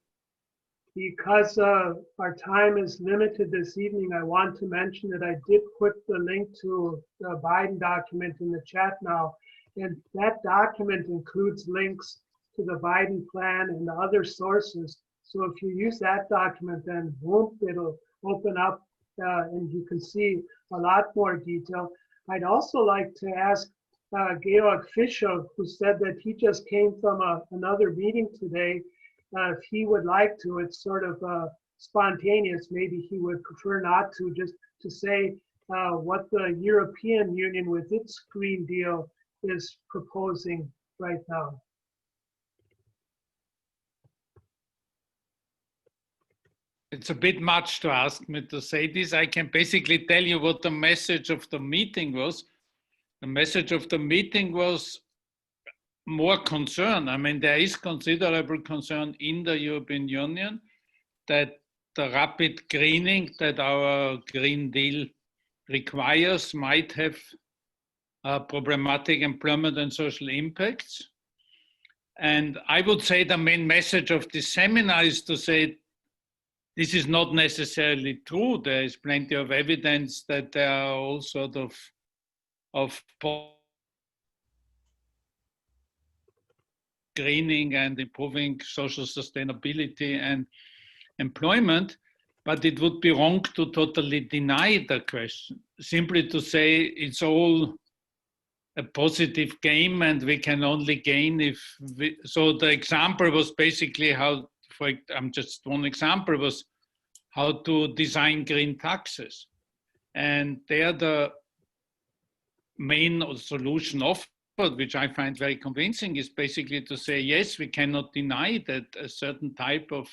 Because our time is limited this evening, I want to mention that I did put the link to the Biden document in the chat now. And that document includes links to the Biden plan and the other sources. So if you use that document, then boom, it'll open up and you can see a lot more detail. I'd also like to ask Georg Fischer, who said that he just came from another meeting today, if he would like to. It's sort of spontaneous. Maybe he would prefer not to, just to say what the European Union with its Green Deal is proposing right now. It's a bit much to ask me to say this. I can basically tell you what the message of the meeting was. The message of the meeting was more concern. I mean, there is considerable concern in the European Union that the rapid greening that our Green Deal requires might have problematic employment and social impacts. And I would say the main message of this seminar is to say this is not necessarily true. There is plenty of evidence that there are all sorts of greening and improving social sustainability and employment, but it would be wrong to totally deny the question. Simply to say it's all a positive game and we can only gain if we, so the example was basically how, just one example was how to design green taxes. And there the main solution offered, which I find very convincing, is basically to say, yes, we cannot deny that a certain type of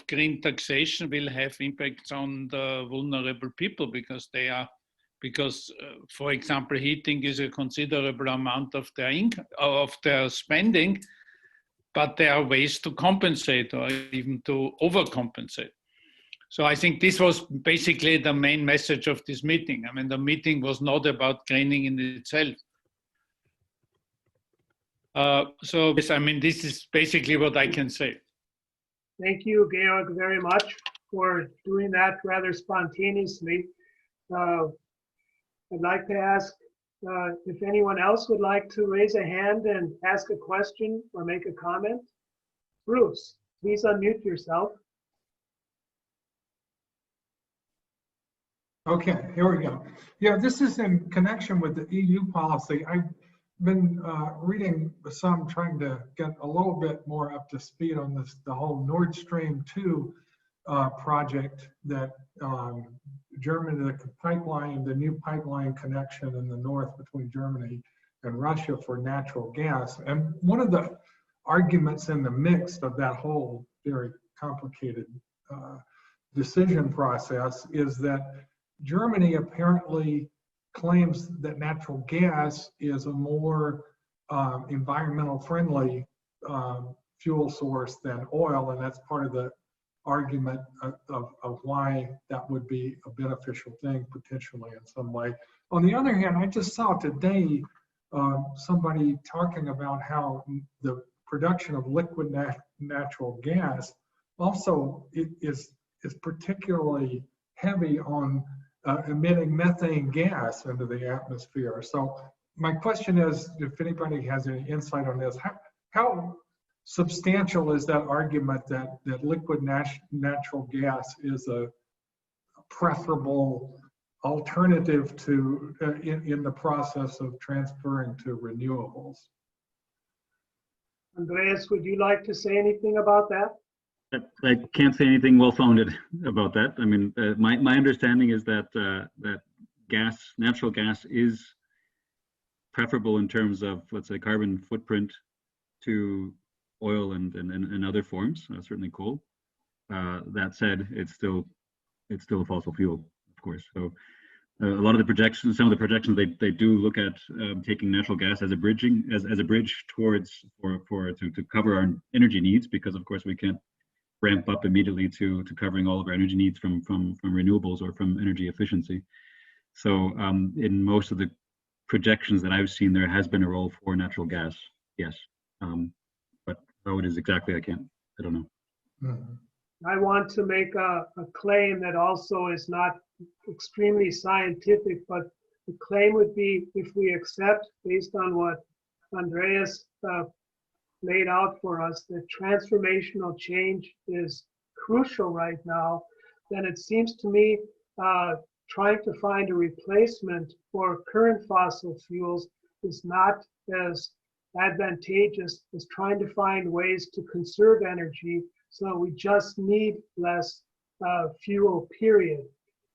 green taxation will have impacts on the vulnerable people because they are, for example, heating is a considerable amount of their income, of their spending, but there are ways to compensate or even to overcompensate. So I think this was basically the main message of this meeting. I mean, the meeting was not about greening in itself. So yes, I mean, this is basically what I can say. Thank you, Georg, very much for doing that rather spontaneously. I'd like to ask if anyone else would like to raise a hand and ask a question or make a comment. Bruce, please unmute yourself. Okay, here we go. Yeah, this is in connection with the EU policy. I've been reading some, trying to get a little bit more up to speed on this, the whole Nord Stream 2 project that Germany, the pipeline, the new pipeline connection in the north between Germany and Russia for natural gas. And one of the arguments in the mix of that whole very complicated decision process is that Germany apparently claims that natural gas is a more environmental friendly fuel source than oil, and that's part of the argument of why that would be a beneficial thing potentially in some way. On the other hand, I just saw today somebody talking about how the production of liquid natural gas also is particularly heavy on emitting methane gas into the atmosphere. So my question is, if anybody has any insight on this, how substantial is that argument that liquid natural gas is a preferable alternative to in the process of transferring to renewables? Andreas, would you like to say anything about that? I can't say anything well-founded about that. I mean, my understanding is that that natural gas is preferable in terms of, let's say, carbon footprint to oil and other forms, certainly coal. That said, it's still a fossil fuel, of course. So A lot of the projections, some of the projections, they do look at taking natural gas as a bridge towards to cover our energy needs, because of course we can't ramp up immediately to covering all of our energy needs from renewables or from energy efficiency. So in most of the projections that I've seen, there has been a role for natural gas, yes. But how it is exactly, I don't know. Mhm. I want to make a claim that also is not extremely scientific, but the claim would be, if we accept, based on what Andreas laid out for us, that transformational change is crucial right now, then it seems to me trying to find a replacement for current fossil fuels is not as advantageous as trying to find ways to conserve energy, so we just need less fuel, period.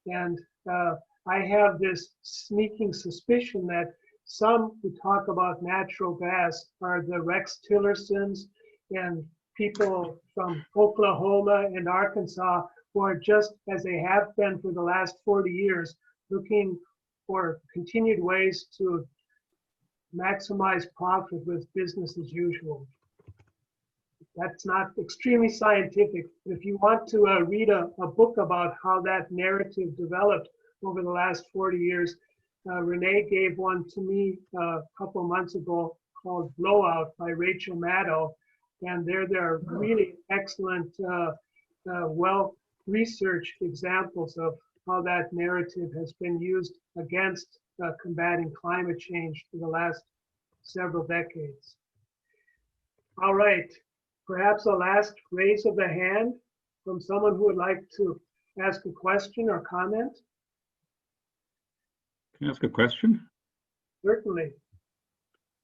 And I have this sneaking suspicion that some who talk about natural gas are the Rex Tillersons and people from Oklahoma and Arkansas who are, just as they have been for the last 40 years, looking for continued ways to maximize profit with business as usual. That's not extremely scientific. If you want to read a book about how that narrative developed over the last 40 years, Renee gave one to me a couple months ago called Blowout by Rachel Maddow. And there are really excellent, well-researched examples of how that narrative has been used against combating climate change for the last several decades. All right, perhaps a last raise of the hand from someone who would like to ask a question or comment. Can I ask a question? Certainly.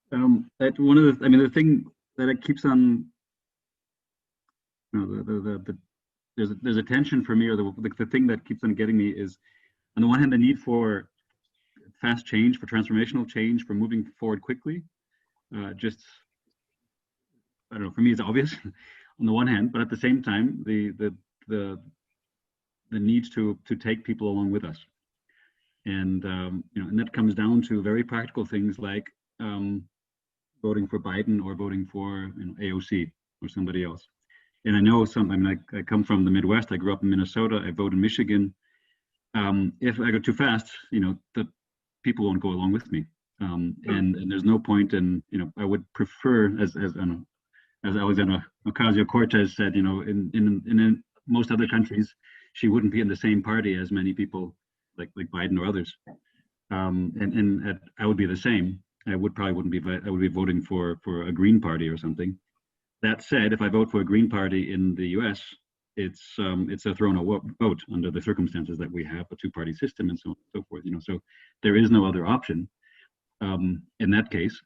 One of the thing that it keeps on, there's a tension for me, or the thing that keeps on getting me is, on the one hand, the need for fast change, for transformational change, for moving forward quickly. Just, I don't know, for me it's obvious on the one hand, but at the same time, the need to take people along with us. And and that comes down to very practical things like voting for Biden or voting for AOC or somebody else. And I know I come from the Midwest. I grew up in Minnesota. I vote in Michigan. If I go too fast, the people won't go along with me. And there's no point in, I would prefer, as Alexandra Ocasio-Cortez said, in most other countries, she wouldn't be in the same party as many people like Biden or others. And I would be the same. I would be voting for a Green Party or something. That said, if I vote for a Green Party in the US, it's a thrown out vote under the circumstances that we have, a two-party system and so on and so forth. So there is no other option in that case.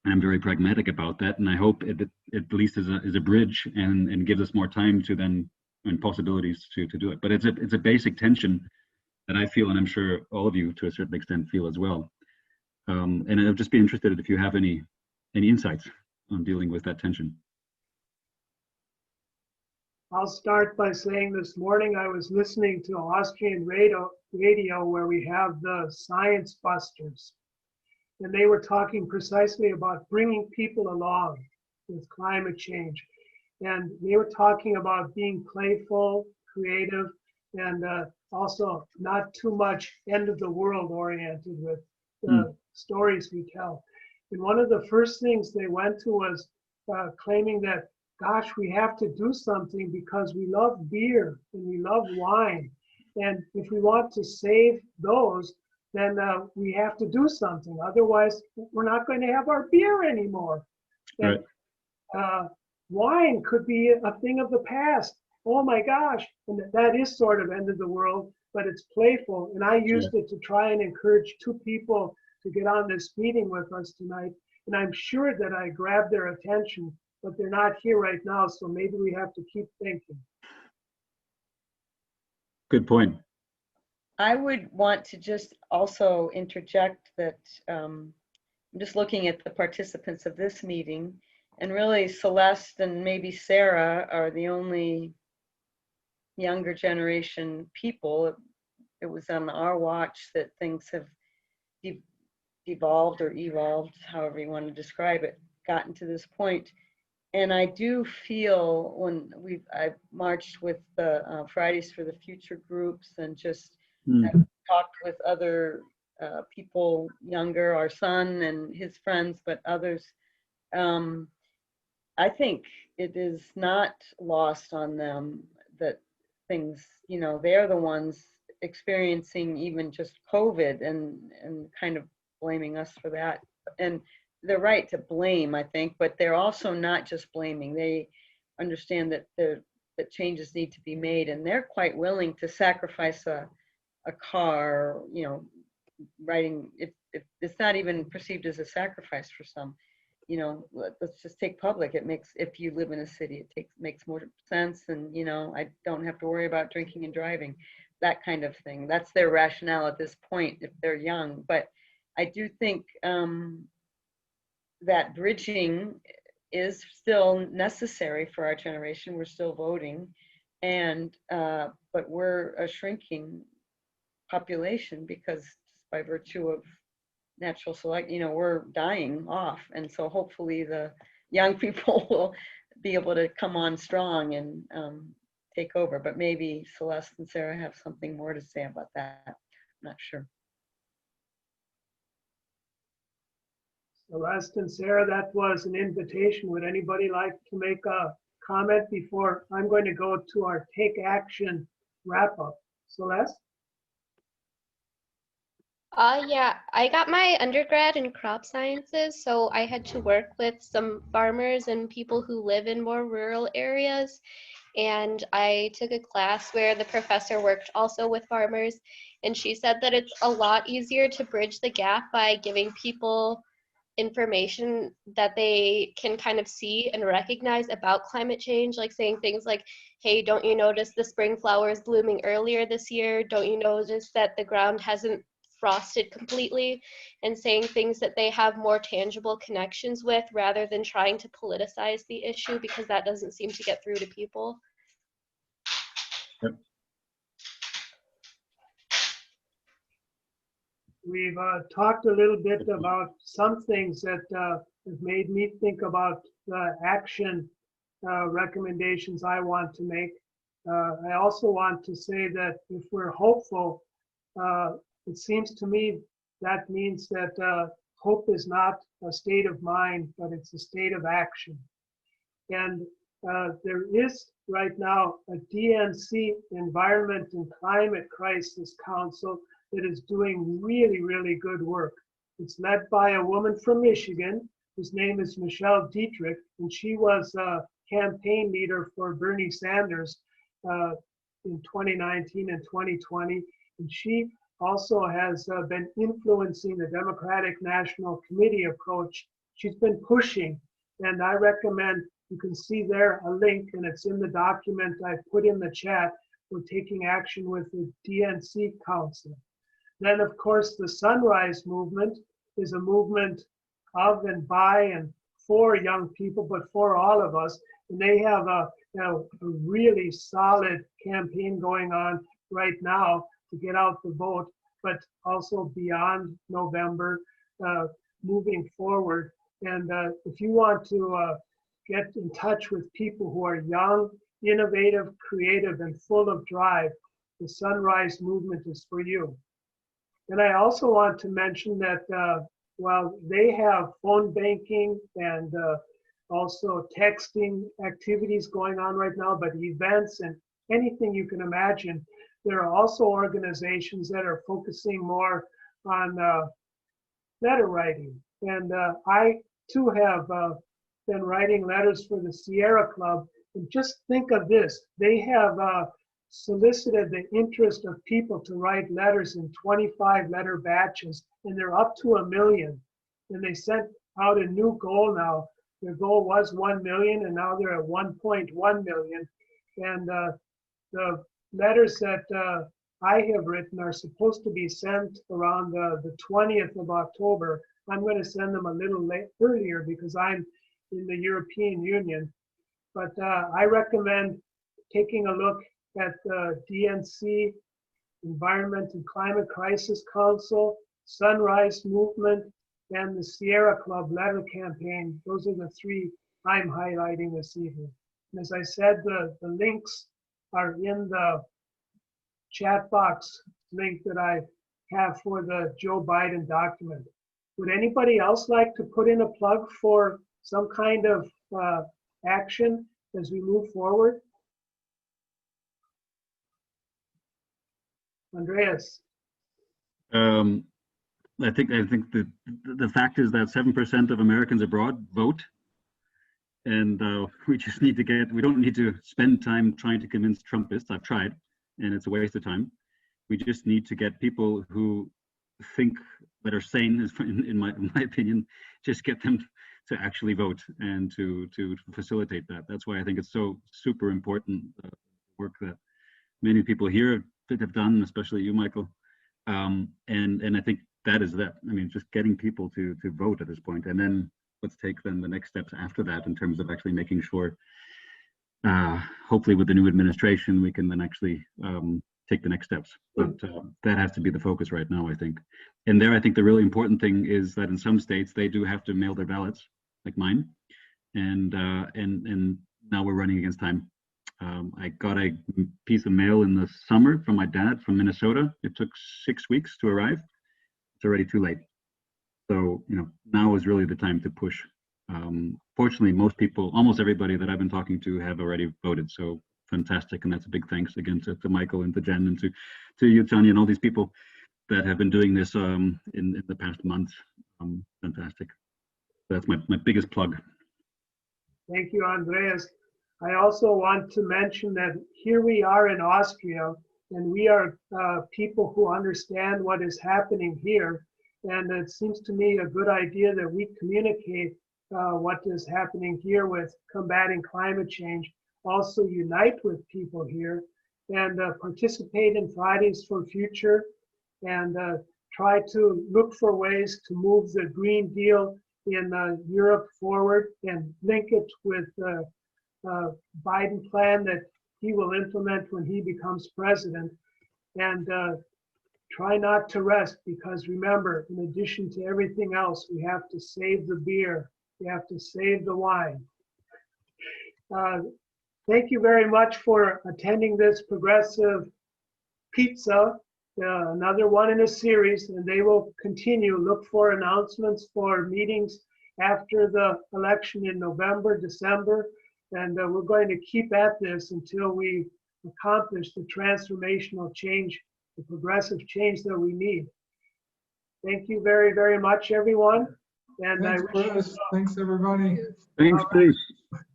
I'm very pragmatic about that, and I hope it at least is a bridge and gives us more time to then, and possibilities to do it. But it's a basic tension that I feel, and I'm sure all of you to a certain extent feel as well. And I'd just be interested if you have any insights on dealing with that tension. I'll start by saying this morning I was listening to Austrian radio where we have the Science Busters. And they were talking precisely about bringing people along with climate change. And they were talking about being playful, creative, and also not too much end of the world oriented with the stories we tell. And one of the first things they went to was claiming that, gosh, we have to do something because we love beer and we love wine. And if we want to save those, then we have to do something. Otherwise, we're not going to have our beer anymore. And, wine could be a thing of the past. Oh my gosh. And that is sort of end of the world, but it's playful. And I used it to try and encourage two people to get on this meeting with us tonight. And I'm sure that I grabbed their attention, but they're not here right now. So maybe we have to keep thinking. Good point. I would want to just also interject that I'm just looking at the participants of this meeting, and really Celeste and maybe Sarah are the only younger generation people. it was on our watch that things have devolved or evolved, however you want to describe it, gotten to this point. And I do feel when I've marched with the Fridays for the Future groups and just have talked with other people younger, our son and his friends, but others. I think it is not lost on them that things, you know, they're the ones experiencing even just COVID and kind of blaming us for that. And they're right to blame, I think, but they're also not just blaming. They understand that that changes need to be made, and they're quite willing to sacrifice a car, you know, riding. It's not even perceived as a sacrifice for some. You know, let's just take public. It makes, if you live in a city, it makes more sense, and you know, I don't have to worry about drinking and driving, that kind of thing. That's their rationale at this point if they're young. But I do think that bridging is still necessary for our generation. We're still voting, and but we're a shrinking population because by virtue of natural select, you know, we're dying off. And so hopefully the young people will be able to come on strong and take over. But maybe Celeste and Sarah have something more to say about that. I'm not sure. Celeste and Sarah, that was an invitation. Would anybody like to make a comment before I'm going to go to our take action wrap up? Celeste? Yeah, I got my undergrad in crop sciences, so I had to work with some farmers and people who live in more rural areas. And I took a class where the professor worked also with farmers, and she said that it's a lot easier to bridge the gap by giving people information that they can kind of see and recognize about climate change, like saying things like, hey, don't you notice the spring flowers blooming earlier this year? Don't you notice that the ground hasn't frosted completely? And saying things that they have more tangible connections with rather than trying to politicize the issue, because that doesn't seem to get through to people. Yep. We've talked a little bit about some things that have made me think about the action recommendations I want to make. I also want to say that if we're hopeful, it seems to me that means that hope is not a state of mind, but it's a state of action. And there is right now a DNC Environment and Climate Crisis Council that is doing really, really good work. It's led by a woman from Michigan, whose name is Michelle Dietrich, and she was a campaign leader for Bernie Sanders in 2019 and 2020. And she also has been influencing the Democratic National Committee approach. She's been pushing, and I recommend, you can see there a link, and it's in the document I put in the chat. We're taking action with the DNC Council. Then, of course, the Sunrise Movement is a movement of and by and for young people, but for all of us. And they have a really solid campaign going on right now to get out the vote, but also beyond November, moving forward. And if you want to get in touch with people who are young, innovative, creative, and full of drive, the Sunrise Movement is for you. And I also want to mention that while they have phone banking and also texting activities going on right now, but events and anything you can imagine, there are also organizations that are focusing more on letter writing. And I too have been writing letters for the Sierra Club. And just think of this, they have solicited the interest of people to write letters in 25 letter batches, and they're up to 1 million. And they sent out a new goal now. Their goal was 1 million, and now they're at 1.1 million. And the letters that I have written are supposed to be sent around the 20th of October. I'm going to send them a little earlier because I'm in the European Union. But I recommend taking a look at the DNC Environment and Climate Crisis Council, Sunrise Movement, and the Sierra Club letter campaign. Those are the three I'm highlighting this evening. And as I said, the links are in the chat box link that I have for the Joe Biden document. Would anybody else like to put in a plug for some kind of action as we move forward? Andreas? I think the fact is that 7% of Americans abroad vote, and we just need to we don't need to spend time trying to convince Trumpists. I've tried, and it's a waste of time. We just need to get people who think that are sane, in my opinion, just get them to actually vote and to facilitate that. That's why I think it's so super important work that many people here have done, especially you, Michael. And I think that is that. I mean, just getting people to vote at this point, and then let's take then the next steps after that in terms of actually making sure, hopefully with the new administration, we can then actually take the next steps. But that has to be the focus right now, I think. And there, I think the really important thing is that in some states, they do have to mail their ballots, like mine. And now we're running against time. I got a piece of mail in the summer from my dad from Minnesota. It took 6 weeks to arrive. It's already too late. So, now is really the time to push. Fortunately, most people, almost everybody that I've been talking to have already voted. So fantastic. And that's a big thanks again to Michael and to Jen and to you, Tanya, and all these people that have been doing this in the past month. Fantastic. That's my biggest plug. Thank you, Andreas. I also want to mention that here we are in Austria, and we are people who understand what is happening here. And it seems to me a good idea that we communicate what is happening here with combating climate change, also unite with people here, and participate in Fridays for Future, and try to look for ways to move the Green Deal in Europe forward and link it with the Biden plan that he will implement when he becomes president. And try not to rest, because remember, in addition to everything else, we have to save the beer. We have to save the wine. Thank you very much for attending this Progressive Pizza, another one in a series, and they will continue. Look for announcements for meetings after the election in November, December, and we're going to keep at this until we accomplish the transformational change, the progressive change that we need. Thank you very, very much, everyone. And Thanks, I wish Chris. Thanks, everybody. Thanks, Bruce,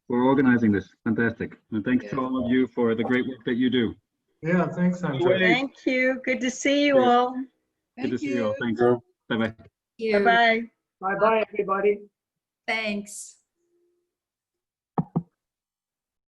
for organizing this. Fantastic. And thanks to all of you for the great work that you do. Yeah, thanks, Andre. Thank you. Good to see you Cheers. all. Good to see you all. Thanks. Bye-bye. You. Bye-bye. bye-bye, everybody. Thanks.